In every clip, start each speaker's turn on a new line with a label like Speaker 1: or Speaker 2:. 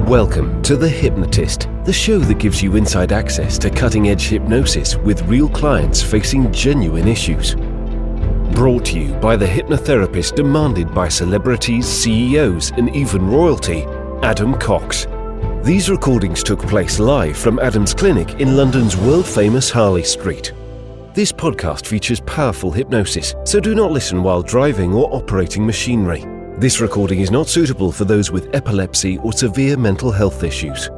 Speaker 1: Welcome to The Hypnotist, the show that gives you inside access to cutting-edge hypnosis with real clients facing genuine issues. Brought to you by the hypnotherapist demanded by celebrities, CEOs, and even royalty, Adam Cox. These recordings took place live from Adam's clinic in London's world-famous Harley Street. This podcast features powerful hypnosis, so do not listen while driving or operating machinery. This recording is not suitable for those with epilepsy or severe mental health issues.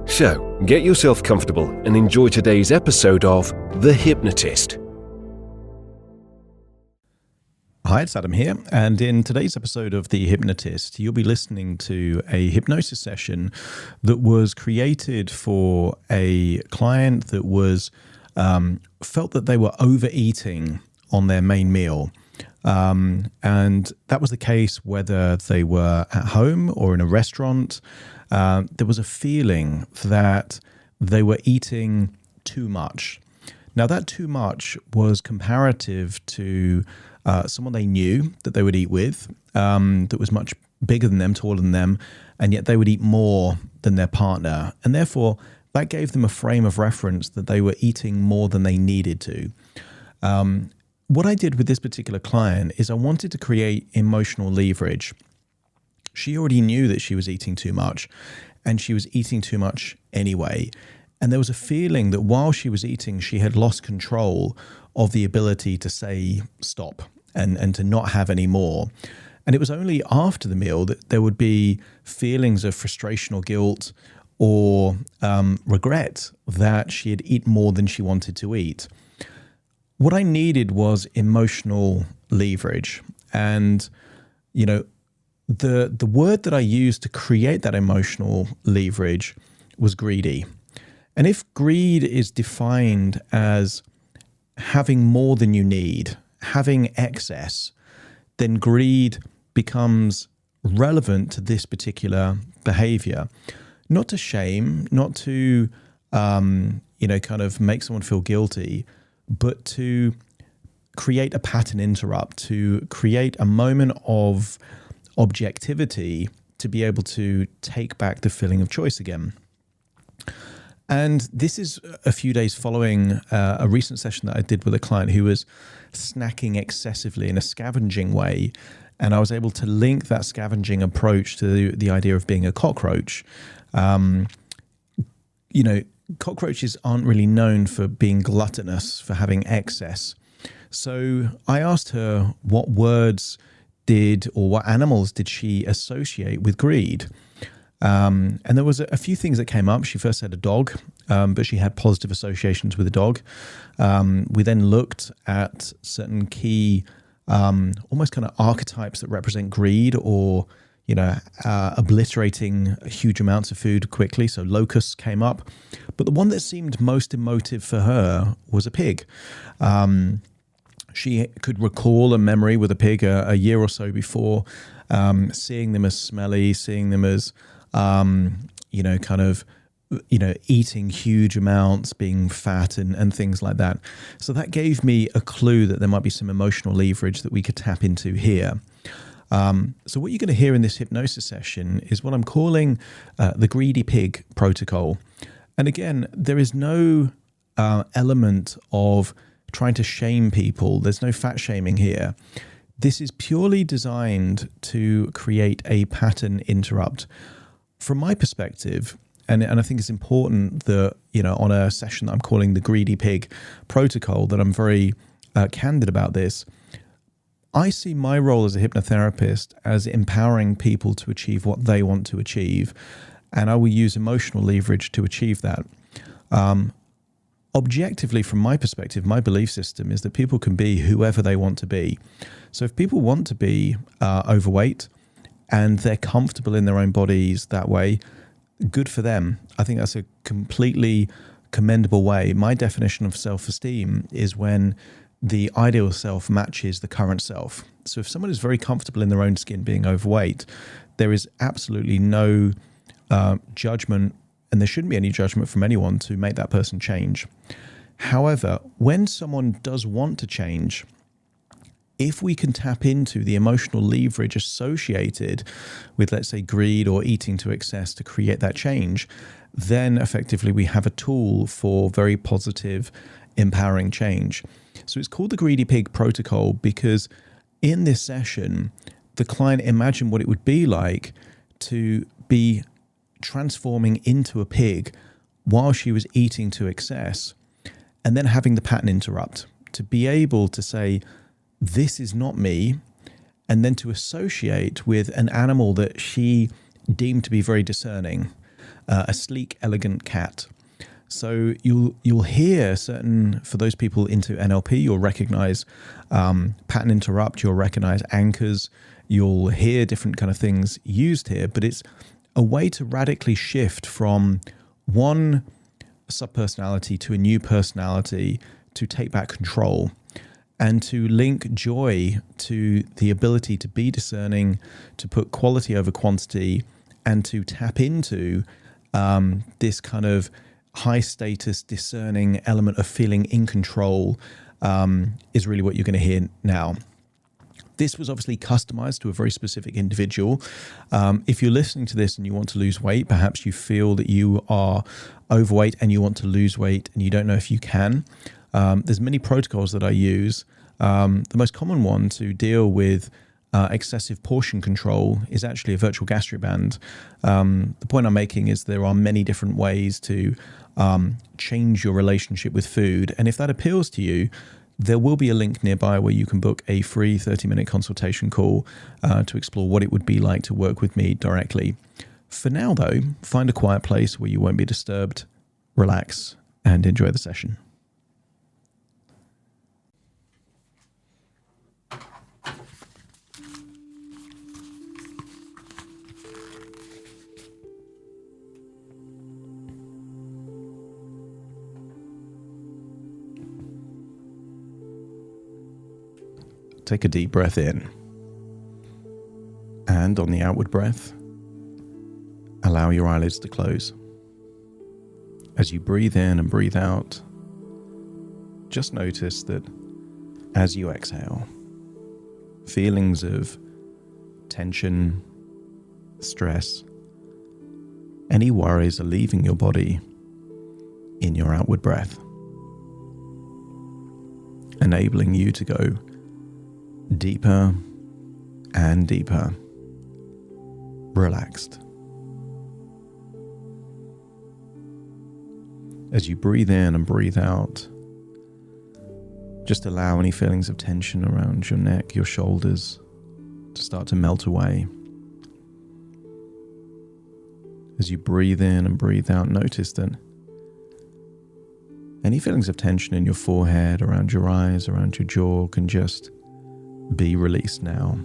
Speaker 1: So, get yourself comfortable and enjoy today's episode of The Hypnotist.
Speaker 2: Hi, it's Adam here, and in today's episode of The Hypnotist, you'll be listening to a hypnosis session that was created for a client that was felt that they were overeating on their main meal. And that was the case whether they were at home or in a restaurant. There was a feeling that they were eating too much. Now, that too much was comparative to someone they knew that they would eat with, that was much bigger than them, taller than them, and yet they would eat more than their partner. And therefore, that gave them a frame of reference that they were eating more than they needed to. What I did with this particular client is I wanted to create emotional leverage. She already knew that she was eating too much, and she was eating too much anyway. And there was a feeling that while she was eating, she had lost control of the ability to say stop and to not have any more. And it was only after the meal that there would be feelings of frustration or guilt or regret that she had eaten more than she wanted to eat. What I needed was emotional leverage. And, you know, the word that I used to create that emotional leverage was greedy. And if greed is defined as having more than you need, having excess, then greed becomes relevant to this particular behavior. Not to shame, not to, kind of make someone feel guilty, but to create a pattern interrupt, to create a moment of objectivity to be able to take back the feeling of choice again. And this is a few days following a recent session that I did with a client who was snacking excessively in a scavenging way. And I was able to link that scavenging approach to the idea of being a cockroach. Cockroaches aren't really known for being gluttonous, for having excess. So I asked her what words what animals did she associate with greed? And there was a few things that came up. She first said a dog, but she had positive associations with a dog. We then looked at certain key, almost kind of archetypes that represent greed or obliterating huge amounts of food quickly. So locusts came up. But the one that seemed most emotive for her was a pig. She could recall a memory with a pig a year or so before, seeing them as smelly, seeing them as, eating huge amounts, being fat and things like that. So that gave me a clue that there might be some emotional leverage that we could tap into here. So what you're going to hear in this hypnosis session is what I'm calling the greedy pig protocol. And again, there is no element of trying to shame people. There's no fat shaming here. This is purely designed to create a pattern interrupt. From my perspective, and I think it's important that, on a session that I'm calling the greedy pig protocol, that I'm very candid about this. I see my role as a hypnotherapist as empowering people to achieve what they want to achieve, and I will use emotional leverage to achieve that. Objectively, from my perspective, my belief system is that people can be whoever they want to be. So if people want to be overweight and they're comfortable in their own bodies that way, good for them. I think that's a completely commendable way. My definition of self-esteem is when the ideal self matches the current self. So if someone is very comfortable in their own skin being overweight, there is absolutely no judgment, and there shouldn't be any judgment from anyone to make that person change. However, when someone does want to change, if we can tap into the emotional leverage associated with, let's say, greed or eating to excess to create that change, then effectively we have a tool for very positive, empowering change. So it's called the Greedy Pig Protocol because in this session, the client imagined what it would be like to be transforming into a pig while she was eating to excess and then having the pattern interrupt, to be able to say, this is not me, and then to associate with an animal that she deemed to be very discerning, a sleek, elegant cat. So you'll hear certain, for those people into NLP, you'll recognize pattern interrupt, you'll recognize anchors, you'll hear different kind of things used here, but it's a way to radically shift from one subpersonality to a new personality, to take back control and to link joy to the ability to be discerning, to put quality over quantity, and to tap into this kind of high status discerning element of feeling in control is really what you're going to hear now. This was obviously customized to a very specific individual. If you're listening to this and you want to lose weight, perhaps you feel that you are overweight and you want to lose weight and you don't know if you can. There's many protocols that I use. The most common one to deal with excessive portion control is actually a virtual gastric band. The point I'm making is there are many different ways to change your relationship with food. And if that appeals to you, there will be a link nearby where you can book a free 30-minute consultation call to explore what it would be like to work with me directly. For now, though, find a quiet place where you won't be disturbed, relax, and enjoy the session. Take a deep breath in, and on the outward breath, allow your eyelids to close. As you breathe in and breathe out, just notice that as you exhale, feelings of tension, stress, any worries are leaving your body in your outward breath, enabling you to go deeper and deeper, relaxed. As you breathe in and breathe out, just allow any feelings of tension around your neck, your shoulders to start to melt away. As you breathe in and breathe out, notice that any feelings of tension in your forehead, around your eyes, around your jaw can just be released now.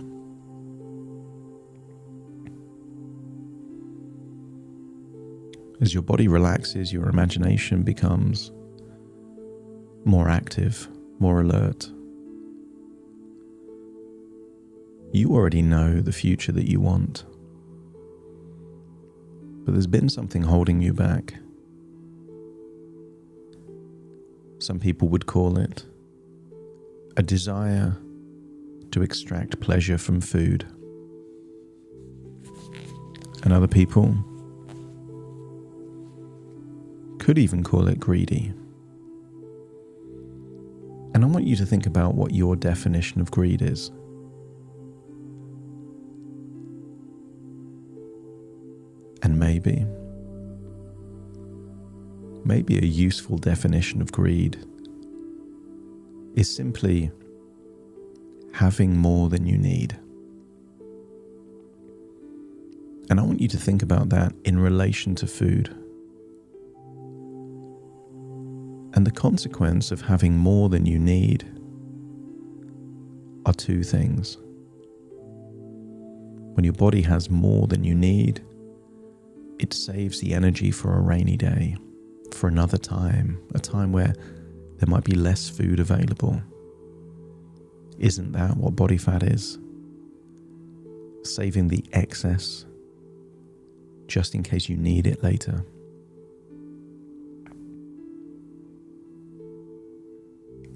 Speaker 2: As your body relaxes, your imagination becomes more active, more alert. You already know the future that you want, but there's been something holding you back. Some people would call it a desire to extract pleasure from food. And other people could even call it greedy. And I want you to think about what your definition of greed is. And maybe a useful definition of greed is simply having more than you need. And I want you to think about that in relation to food. And the consequence of having more than you need are two things. When your body has more than you need, it saves the energy for a rainy day, for another time, a time where there might be less food available. Isn't that what body fat is? Saving the excess just in case you need it later.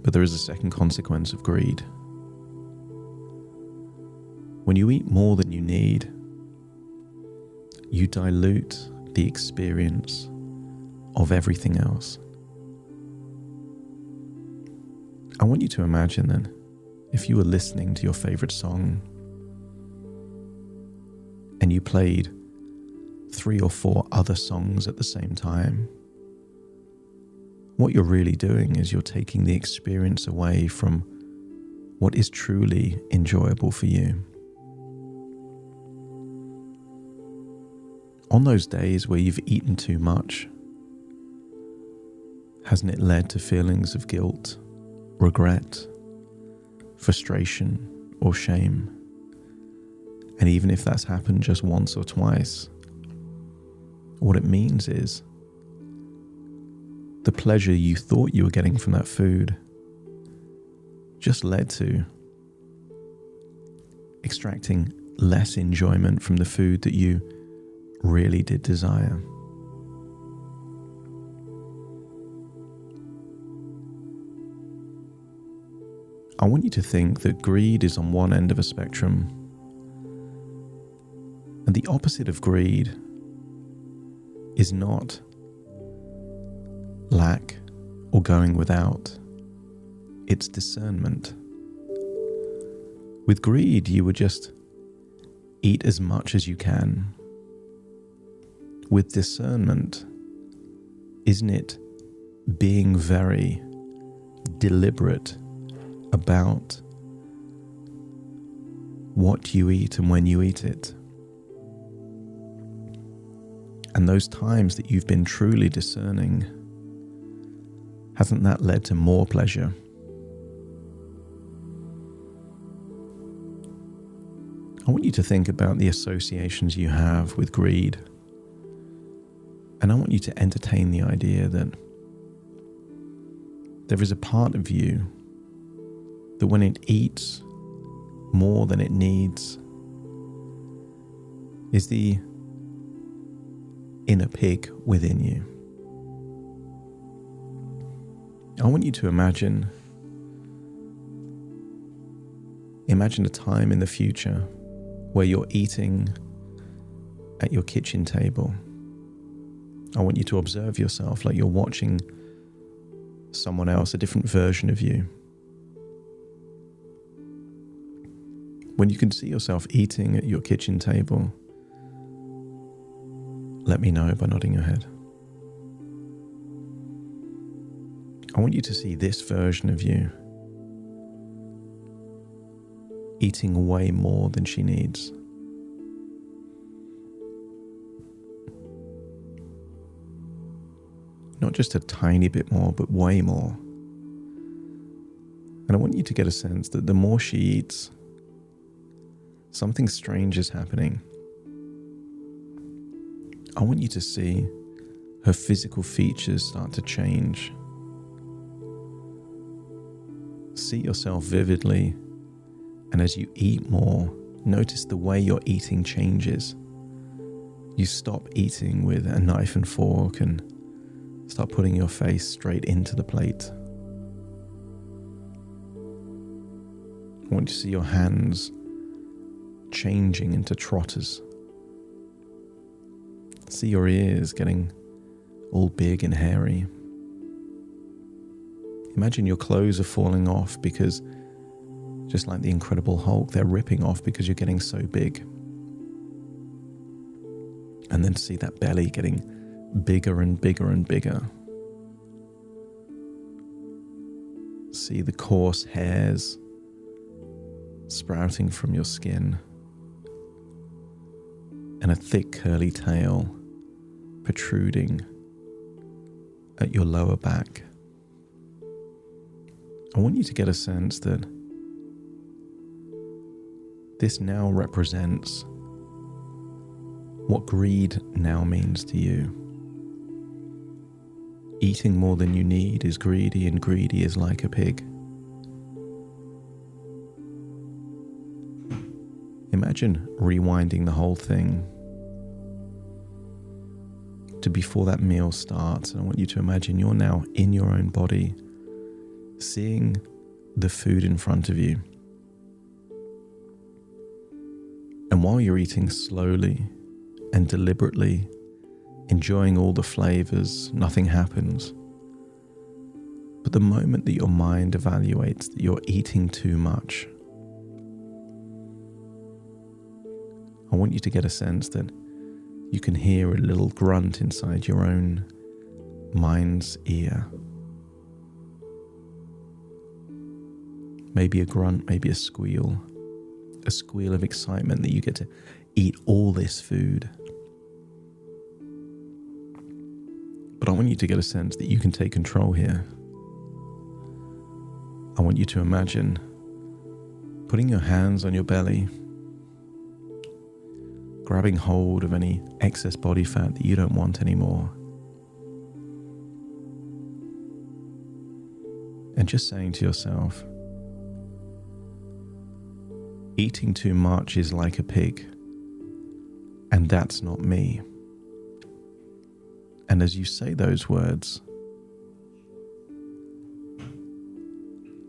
Speaker 2: But there is a second consequence of greed. When you eat more than you need, you dilute the experience of everything else. I want you to imagine then, if you were listening to your favorite song and you played 3 or 4 other songs at the same time, what you're really doing is you're taking the experience away from what is truly enjoyable for you. On those days where you've eaten too much, hasn't it led to feelings of guilt, regret, frustration, or shame? And even if that's happened just once or twice, what it means is the pleasure you thought you were getting from that food just led to extracting less enjoyment from the food that you really did desire. I want you to think that greed is on one end of a spectrum, and the opposite of greed is not lack or going without. It's discernment. With greed, you would just eat as much as you can. With discernment, isn't it being very deliberate about what you eat and when you eat it? And those times that you've been truly discerning, hasn't that led to more pleasure? I want you to think about the associations you have with greed. And I want you to entertain the idea that there is a part of you that when it eats more than it needs is the inner pig within you. I want you to imagine a time in the future where you're eating at your kitchen table. I want you to observe yourself like you're watching someone else, a different version of you. When you can see yourself eating at your kitchen table, let me know by nodding your head. I want you to see this version of you eating way more than she needs. Not just a tiny bit more, but way more. And I want you to get a sense that the more she eats, something strange is happening. I want you to see her physical features start to change. See yourself vividly, and as you eat more, notice the way your eating changes. You stop eating with a knife and fork and start putting your face straight into the plate. I want you to see your hands changing into trotters. See your ears getting all big and hairy. Imagine your clothes are falling off because, just like the Incredible Hulk, they're ripping off because you're getting so big. And then see that belly getting bigger and bigger and bigger. See the coarse hairs sprouting from your skin, and a thick curly tail protruding at your lower back. I want you to get a sense that this now represents what greed now means to you. Eating more than you need is greedy, and greedy is like a pig. Imagine rewinding the whole thing to before that meal starts. And I want you to imagine you're now in your own body, seeing the food in front of you. And while you're eating slowly and deliberately, enjoying all the flavors, nothing happens. But the moment that your mind evaluates that you're eating too much, I want you to get a sense that you can hear a little grunt inside your own mind's ear. Maybe a grunt, maybe a squeal of excitement that you get to eat all this food. But I want you to get a sense that you can take control here. I want you to imagine putting your hands on your belly, grabbing hold of any excess body fat that you don't want anymore, and just saying to yourself, eating too much is like a pig, and that's not me. And as you say those words,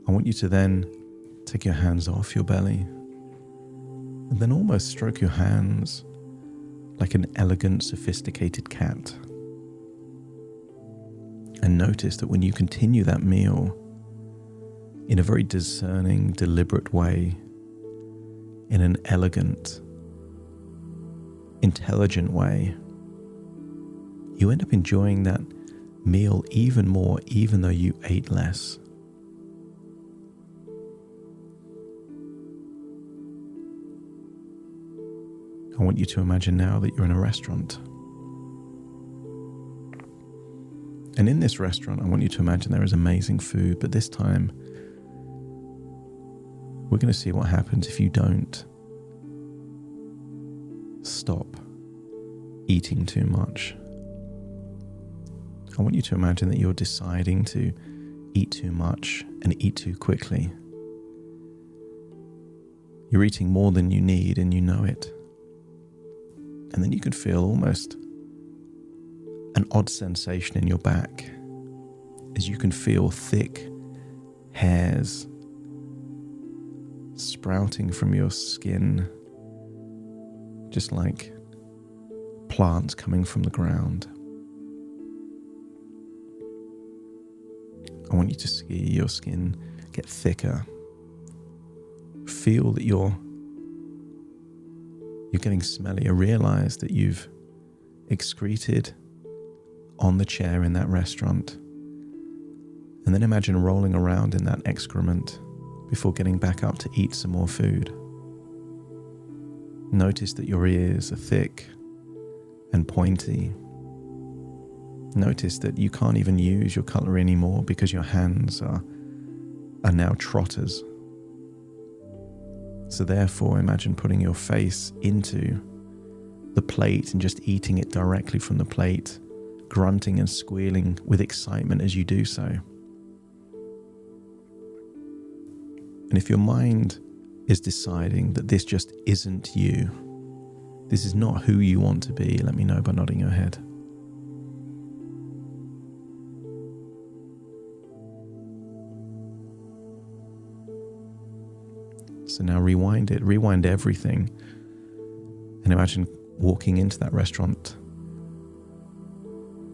Speaker 2: I want you to then take your hands off your belly and then almost stroke your hands like an elegant, sophisticated cat. And notice that when you continue that meal in a very discerning, deliberate way, in an elegant, intelligent way, you end up enjoying that meal even more, even though you ate less. I want you to imagine now that you're in a restaurant. And in this restaurant, I want you to imagine there is amazing food, but this time, we're going to see what happens if you don't stop eating too much. I want you to imagine that you're deciding to eat too much and eat too quickly. You're eating more than you need and you know it. And then you can feel almost an odd sensation in your back as you can feel thick hairs sprouting from your skin, just like plants coming from the ground. I want you to see your skin get thicker. Feel that you're getting smellier. Realize that you've excreted on the chair in that restaurant. And then imagine rolling around in that excrement before getting back up to eat some more food. Notice that your ears are thick and pointy. Notice that you can't even use your cutlery anymore because your hands are now trotters. So therefore, imagine putting your face into the plate and just eating it directly from the plate, grunting and squealing with excitement as you do so. And if your mind is deciding that this just isn't you, this is not who you want to be, let me know by nodding your head. So now rewind it, rewind everything, and imagine walking into that restaurant,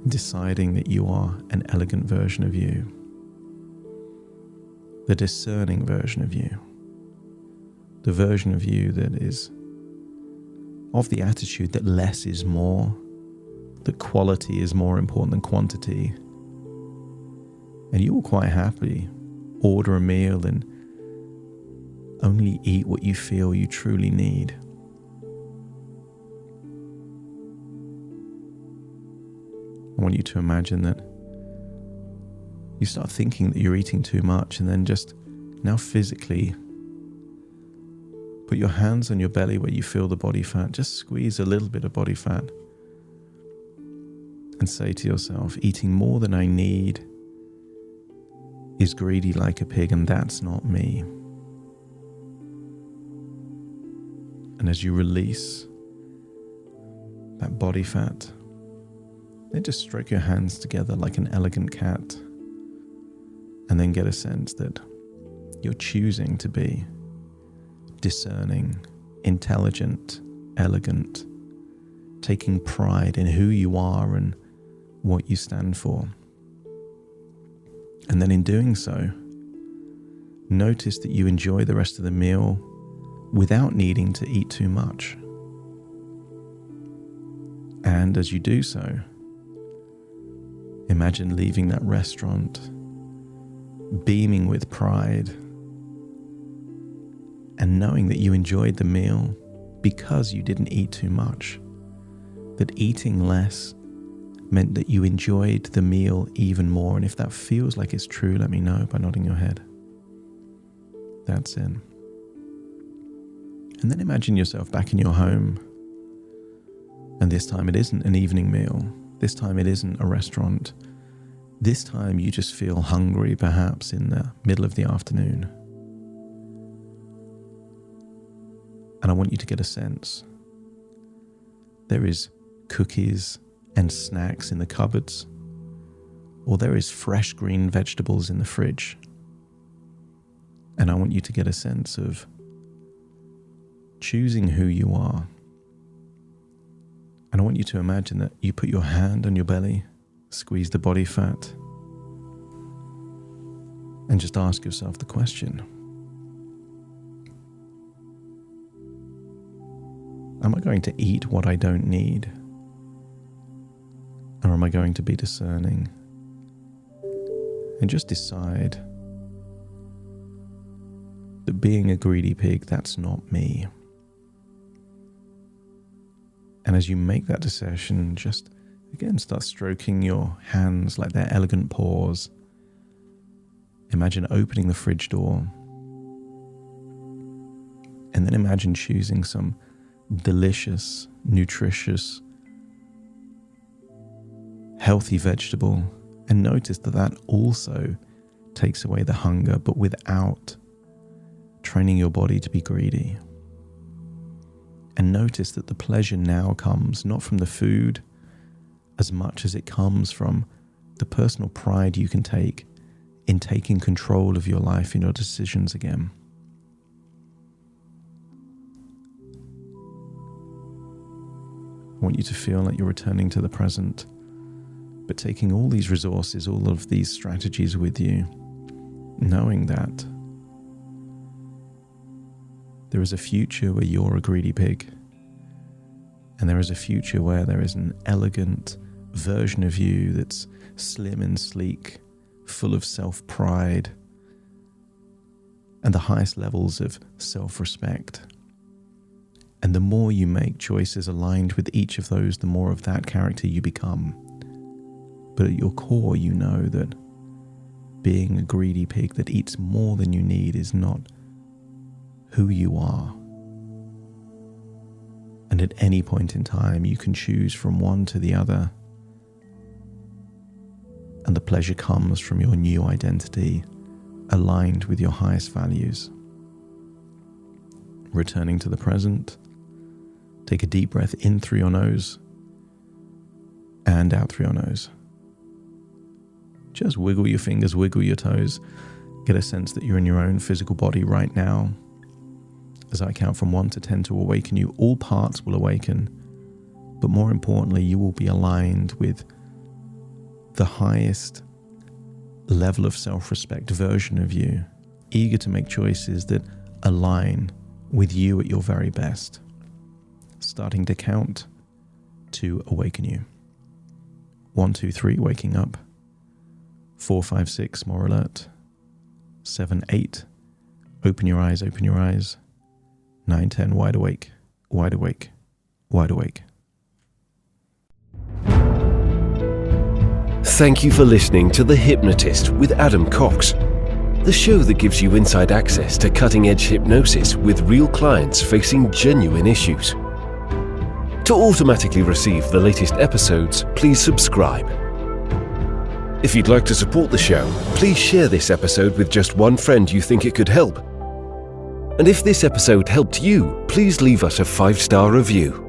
Speaker 2: deciding that you are an elegant version of you, the discerning version of you, the version of you that is of the attitude that less is more, that quality is more important than quantity. And you will quite happily order a meal and only eat what you feel you truly need. I want you to imagine that you start thinking that you're eating too much, and then just now physically put your hands on your belly where you feel the body fat. Just squeeze a little bit of body fat and say to yourself, eating more than I need is greedy like a pig, and that's not me. And as you release that body fat, then just stroke your hands together like an elegant cat, and then get a sense that you're choosing to be discerning, intelligent, elegant, taking pride in who you are and what you stand for. And then in doing so, notice that you enjoy the rest of the meal without needing to eat too much. And as you do so, imagine leaving that restaurant beaming with pride and knowing that you enjoyed the meal because you didn't eat too much. That eating less meant that you enjoyed the meal even more. And if that feels like it's true, let me know by nodding your head. That's it. And then imagine yourself back in your home. And this time it isn't an evening meal. This time it isn't a restaurant. This time you just feel hungry, perhaps in the middle of the afternoon. And I want you to get a sense. There is cookies and snacks in the cupboards, or there is fresh green vegetables in the fridge. And I want you to get a sense of choosing who you are. And I want you to imagine that you put your hand on your belly, squeeze the body fat, and just ask yourself the question: am I going to eat what I don't need? Or am I going to be discerning? And just decide that being a greedy pig, that's not me. And as you make that decision, just again start stroking your hands like they're elegant paws. Imagine opening the fridge door. And then imagine choosing some delicious, nutritious, healthy vegetable, and notice that that also takes away the hunger, but without training your body to be greedy. And notice that the pleasure now comes not from the food as much as it comes from the personal pride you can take in taking control of your life and your decisions again. I want you to feel like you're returning to the present, but taking all these resources, all of these strategies with you, knowing that there is a future where you're a greedy pig, and there is a future where there is an elegant version of you that's slim and sleek, full of self-pride and the highest levels of self-respect. And the more you make choices aligned with each of those, the more of that character you become. But at your core, you know that being a greedy pig that eats more than you need is not who you are. And at any point in time, you can choose from one to the other. And the pleasure comes from your new identity, aligned with your highest values. Returning to the present, take a deep breath in through your nose and out through your nose. Just wiggle your fingers, wiggle your toes. Get a sense that you're in your own physical body right now. As I count from 1 to 10 to awaken you, all parts will awaken. But more importantly, you will be aligned with the highest level of self-respect version of you, eager to make choices that align with you at your very best. Starting to count to awaken you. 1, 2, 3, waking up. 4, 5, 6, more alert. 7, 8, open your eyes, open your eyes. 9, 10, wide awake, wide awake, wide awake.
Speaker 1: Thank you for listening to The Hypnotist with Adam Cox, the show that gives you inside access to cutting-edge hypnosis with real clients facing genuine issues. To automatically receive the latest episodes, please subscribe. If you'd like to support the show, please share this episode with just one friend you think it could help. And if this episode helped you, please leave us a 5-star review.